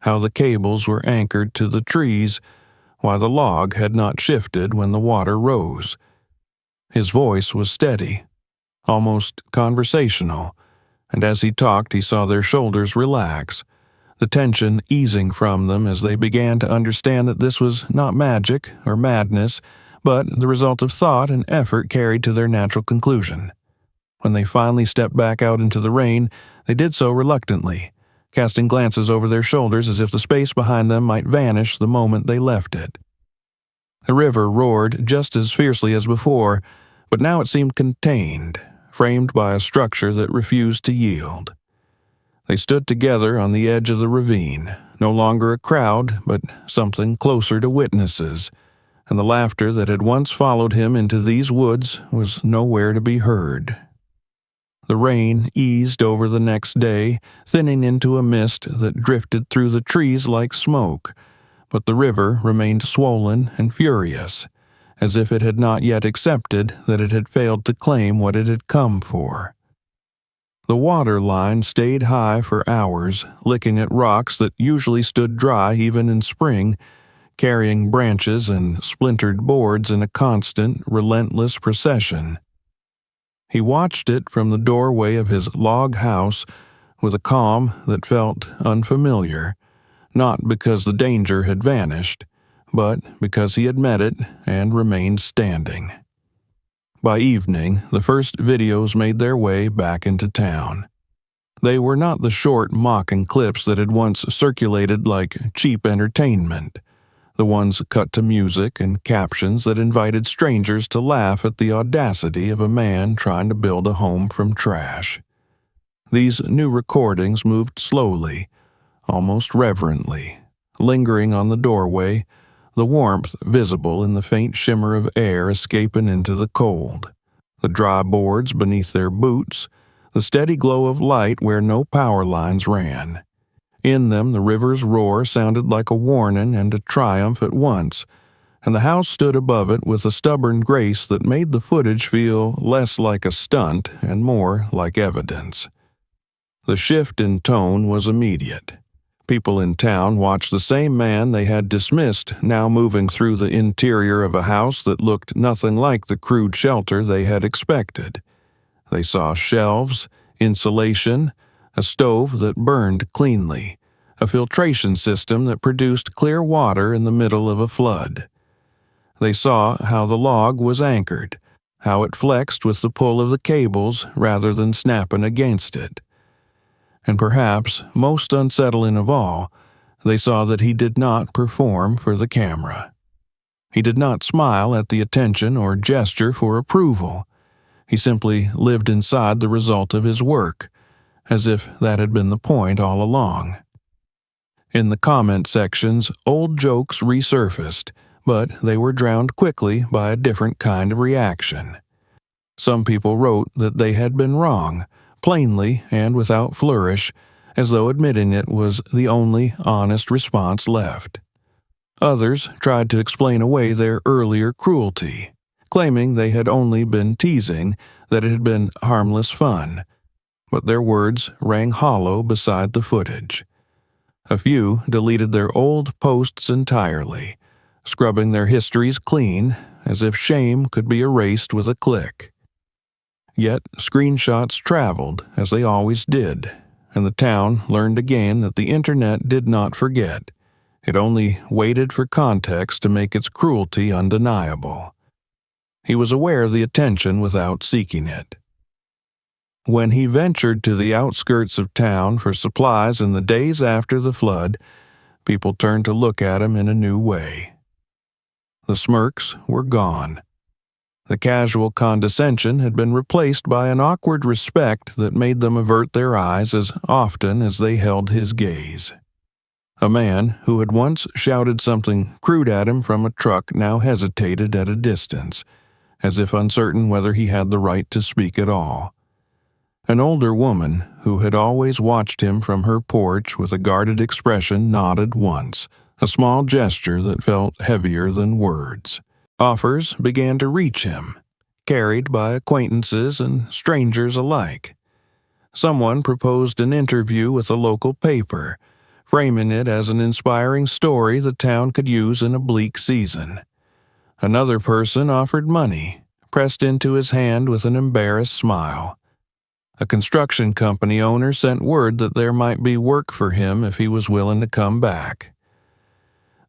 how the cables were anchored to the trees, why the log had not shifted when the water rose. His voice was steady, almost conversational, and as he talked he saw their shoulders relax, the tension easing from them as they began to understand that this was not magic or madness, but the result of thought and effort carried to their natural conclusion. When they finally stepped back out into the rain, they did so reluctantly, casting glances over their shoulders as if the space behind them might vanish the moment they left it. The river roared just as fiercely as before, but now it seemed contained, framed by a structure that refused to yield. They stood together on the edge of the ravine, no longer a crowd, but something closer to witnesses, and the laughter that had once followed him into these woods was nowhere to be heard. The rain eased over the next day, thinning into a mist that drifted through the trees like smoke, but the river remained swollen and furious, as if it had not yet accepted that it had failed to claim what it had come for. The water line stayed high for hours, licking at rocks that usually stood dry even in spring, carrying branches and splintered boards in a constant, relentless procession. He watched it from the doorway of his log house with a calm that felt unfamiliar, not because the danger had vanished, but because he had met it and remained standing. By evening, the first videos made their way back into town. They were not the short mocking clips that had once circulated like cheap entertainment, the ones cut to music and captions that invited strangers to laugh at the audacity of a man trying to build a home from trash. These new recordings moved slowly, almost reverently, lingering on the doorway, the warmth visible in the faint shimmer of air escaping into the cold, the dry boards beneath their boots, the steady glow of light where no power lines ran. In them the river's roar sounded like a warning and a triumph at once, and the house stood above it with a stubborn grace that made the footage feel less like a stunt and more like evidence. The shift in tone was immediate. People in town watched the same man they had dismissed now moving through the interior of a house that looked nothing like the crude shelter they had expected. They saw shelves, insulation, a stove that burned cleanly, a filtration system that produced clear water in the middle of a flood. They saw how the log was anchored, how it flexed with the pull of the cables rather than snapping against it. And perhaps, most unsettling of all, they saw that he did not perform for the camera. He did not smile at the attention or gesture for approval. He simply lived inside the result of his work, as if that had been the point all along. In the comment sections, old jokes resurfaced, but they were drowned quickly by a different kind of reaction. Some people wrote that they had been wrong, plainly and without flourish, as though admitting it was the only honest response left. Others tried to explain away their earlier cruelty, claiming they had only been teasing, that it had been harmless fun, but their words rang hollow beside the footage. A few deleted their old posts entirely, scrubbing their histories clean, as if shame could be erased with a click. Yet screenshots traveled, as they always did, and the town learned again that the internet did not forget. It only waited for context to make its cruelty undeniable. He was aware of the attention without seeking it. When he ventured to the outskirts of town for supplies in the days after the flood, people turned to look at him in a new way. The smirks were gone. The casual condescension had been replaced by an awkward respect that made them avert their eyes as often as they held his gaze. A man who had once shouted something crude at him from a truck now hesitated at a distance, as if uncertain whether he had the right to speak at all. An older woman, who had always watched him from her porch with a guarded expression, nodded once, a small gesture that felt heavier than words. Offers began to reach him, carried by acquaintances and strangers alike. Someone proposed an interview with a local paper, framing it as an inspiring story the town could use in a bleak season. Another person offered money, pressed into his hand with an embarrassed smile. A construction company owner sent word that there might be work for him if he was willing to come back.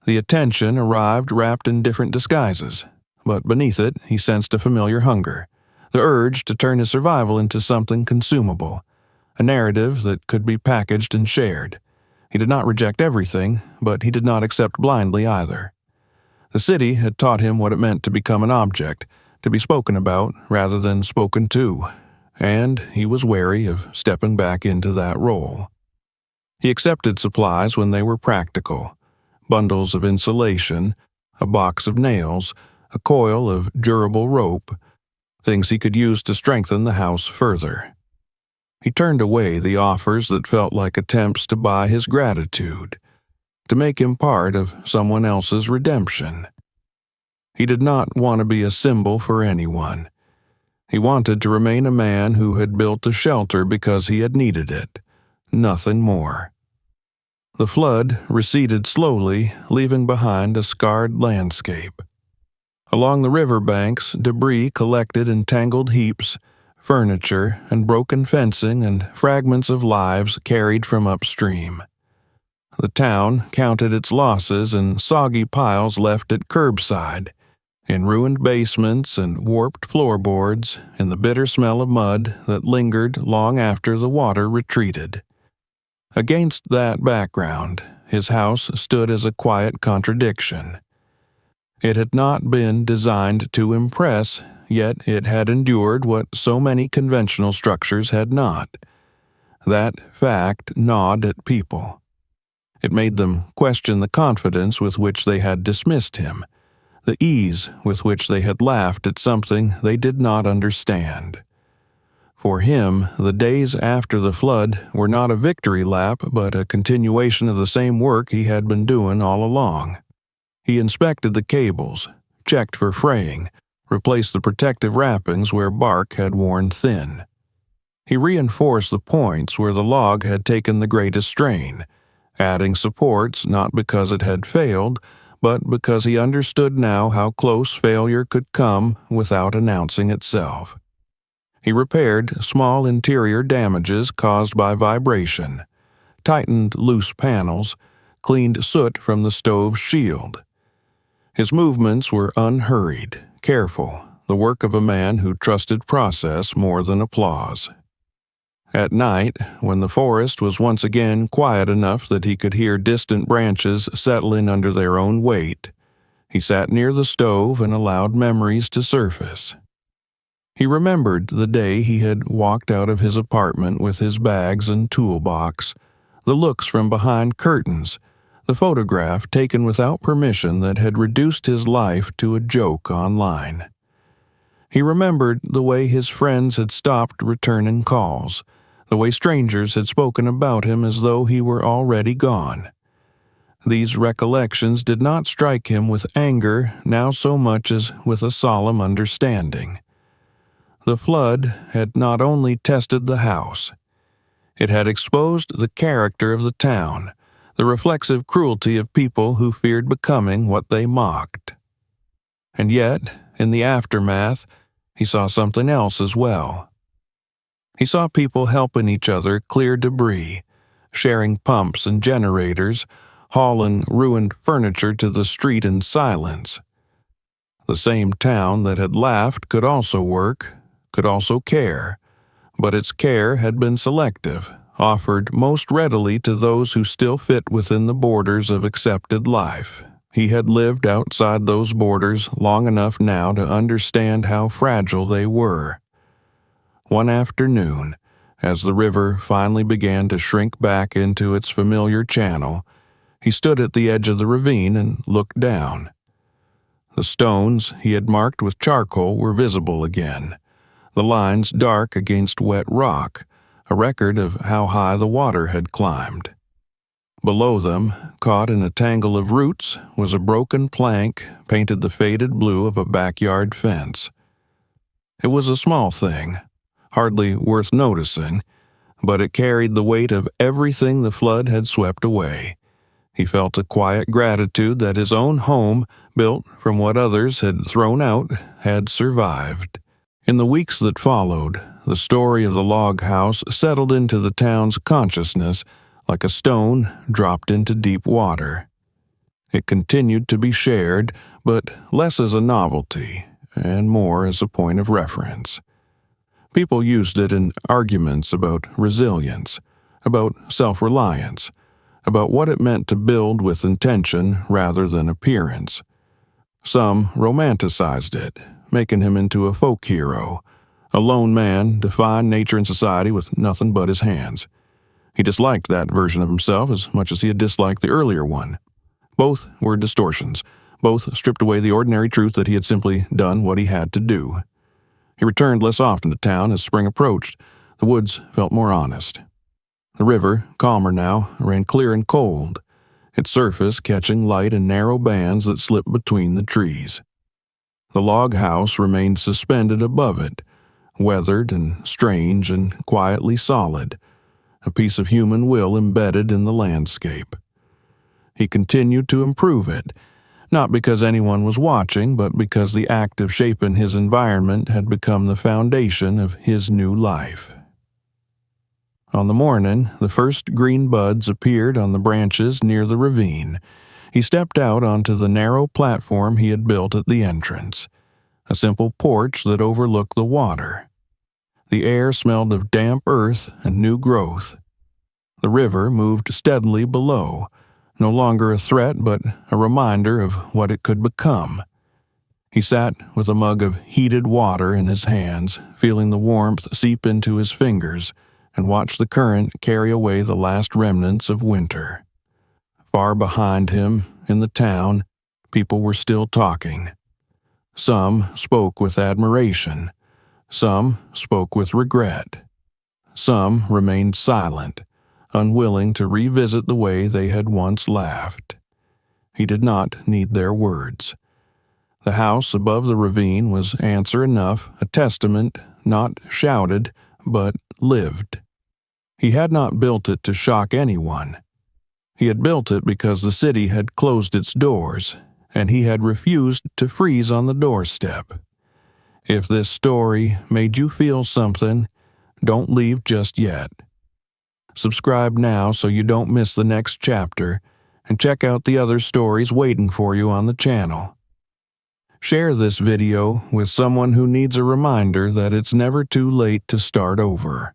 The attention arrived wrapped in different disguises, but beneath it he sensed a familiar hunger, the urge to turn his survival into something consumable, a narrative that could be packaged and shared. He did not reject everything, but he did not accept blindly either. The city had taught him what it meant to become an object, to be spoken about rather than spoken to, and he was wary of stepping back into that role. He accepted supplies when they were practical: bundles of insulation, a box of nails, a coil of durable rope, things he could use to strengthen the house further. He turned away the offers that felt like attempts to buy his gratitude, to make him part of someone else's redemption. He did not want to be a symbol for anyone. He wanted to remain a man who had built a shelter because he had needed it, nothing more. The flood receded slowly, leaving behind a scarred landscape. Along the river banks, debris collected in tangled heaps, furniture and broken fencing and fragments of lives carried from upstream. The town counted its losses in soggy piles left at curbside, in ruined basements and warped floorboards, in the bitter smell of mud that lingered long after the water retreated. Against that background, his house stood as a quiet contradiction. It had not been designed to impress, yet it had endured what so many conventional structures had not. That fact gnawed at people. It made them question the confidence with which they had dismissed him, the ease with which they had laughed at something they did not understand. For him, the days after the flood were not a victory lap, but a continuation of the same work he had been doing all along. He inspected the cables, checked for fraying, replaced the protective wrappings where bark had worn thin. He reinforced the points where the log had taken the greatest strain, adding supports not because it had failed, but because he understood now how close failure could come without announcing itself. He repaired small interior damages caused by vibration, tightened loose panels, cleaned soot from the stove's shield. His movements were unhurried, careful, the work of a man who trusted process more than applause. At night, when the forest was once again quiet enough that he could hear distant branches settling under their own weight, he sat near the stove and allowed memories to surface. He remembered the day he had walked out of his apartment with his bags and toolbox, the looks from behind curtains, the photograph taken without permission that had reduced his life to a joke online. He remembered the way his friends had stopped returning calls, the way strangers had spoken about him as though he were already gone. These recollections did not strike him with anger now so much as with a solemn understanding. The flood had not only tested the house, it had exposed the character of the town, the reflexive cruelty of people who feared becoming what they mocked. And yet, in the aftermath, he saw something else as well. He saw people helping each other clear debris, sharing pumps and generators, hauling ruined furniture to the street in silence. The same town that had laughed could also work, could also care, But its care had been selective, offered most readily to those who still fit within the borders of accepted life. He had lived outside those borders long enough now to understand how fragile they were. One afternoon, as the river finally began to shrink back into its familiar channel, he stood at the edge of the ravine and looked down. The stones he had marked with charcoal were visible again, the lines dark against wet rock, a record of how high the water had climbed. Below them, caught in a tangle of roots, was a broken plank painted the faded blue of a backyard fence. It was a small thing, hardly worth noticing, but it carried the weight of everything the flood had swept away. He felt a quiet gratitude that his own home, built from what others had thrown out, had survived. In the weeks that followed, the story of the log house settled into the town's consciousness like a stone dropped into deep water. It continued to be shared, but less as a novelty, and more as a point of reference. People used it in arguments about resilience, about self-reliance, about what it meant to build with intention rather than appearance. Some romanticized it, making him into a folk hero, a lone man defying nature and society with nothing but his hands. He disliked that version of himself as much as he had disliked the earlier one. Both were distortions. Both stripped away the ordinary truth that he had simply done what he had to do. He returned less often to town as spring approached. The woods felt more honest. The river, calmer now, ran clear and cold, its surface catching light in narrow bands that slipped between the trees. The log house remained suspended above it, weathered and strange and quietly solid, a piece of human will embedded in the landscape. He continued to improve it, not because anyone was watching, but because the act of shaping his environment had become the foundation of his new life. On the morning, the first green buds appeared on the branches near the ravine. He stepped out onto the narrow platform he had built at the entrance, a simple porch that overlooked the water. The air smelled of damp earth and new growth. The river moved steadily below, no longer a threat but a reminder of what it could become. He sat with a mug of heated water in his hands, feeling the warmth seep into his fingers, and watched the current carry away the last remnants of winter. Far behind him, in the town, people were still talking. Some spoke with admiration. Some spoke with regret. Some remained silent, unwilling to revisit the way they had once laughed. He did not need their words. The house above the ravine was answer enough, a testament not shouted, but lived. He had not built it to shock anyone. He had built it because the city had closed its doors, and he had refused to freeze on the doorstep. If this story made you feel something, don't leave just yet. Subscribe now so you don't miss the next chapter, and check out the other stories waiting for you on the channel. Share this video with someone who needs a reminder that it's never too late to start over.